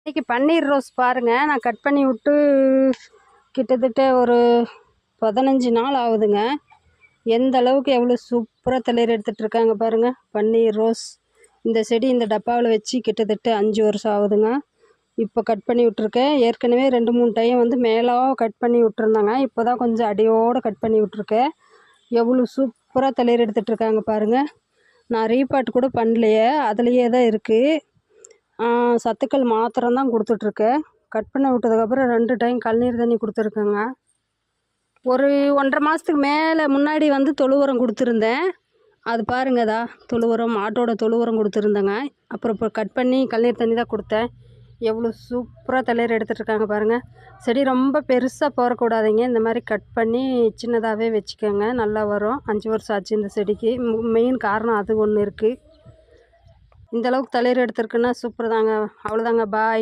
இன்றைக்கி பன்னீர் ரோஸ் பாருங்கள், நான் கட் பண்ணி விட்டு கிட்டத்தட்ட ஒரு 15 நாள் ஆகுதுங்க. எந்த அளவுக்கு எவ்வளோ சூப்பராக தளிர் எடுத்துகிட்ருக்காங்க பாருங்கள். பன்னீர் ரோஸ் இந்த செடி இந்த டப்பாவில் வச்சு கிட்டத்தட்ட 5 வருஷம் ஆகுதுங்க. இப்போ கட் பண்ணி விட்ருக்கேன். ஏற்கனவே 2-3 டைம் வந்து மேலே கட் பண்ணி விட்ருந்தாங்க. இப்போ தான் கொஞ்சம் அடியோடு கட் பண்ணி விட்ருக்கேன். எவ்வளோ சூப்பராக தளிர் எடுத்துகிட்ருக்காங்க பாருங்கள். நான் ரீபாட் கூட பண்ணலையே, அதுலேயே தான் இருக்குது. சத்துக்கள் மாத்திரம் கொடுத்துட்ருக்கேன். கட் பண்ணி விட்டதுக்கப்புறம் 2 டைம் கழுநீர் தண்ணி கொடுத்துருக்கேங்க. ஒரு 1.5 மாதத்துக்கு மேலே முன்னாடி வந்து தொழு உரம் கொடுத்துருந்தேன். அது பாருங்கதா, தொழு உரம், மாட்டோட தொழு உரம் கொடுத்துருந்தேங்க. அப்புறம் இப்போ கட் பண்ணி கழுநீர் தண்ணி தான் கொடுத்தேன். எவ்வளோ சூப்பராக தளிர் எடுத்துகிட்ருக்காங்க பாருங்கள். செடி ரொம்ப பெருசாக போடக்கூடாதுங்க. இந்த மாதிரி கட் பண்ணி சின்னதாகவே வச்சுக்கோங்க, நல்லா வரும். 5 வருஷம் ஆச்சு இந்த செடிக்கு. மெயின் காரணம் அது ஒன்று இருக்குது. இந்த அளவுக்கு தளிர் எடுத்துருக்குன்னா சூப்பர் தாங்க. அவ்வளோதாங்க, பாய்.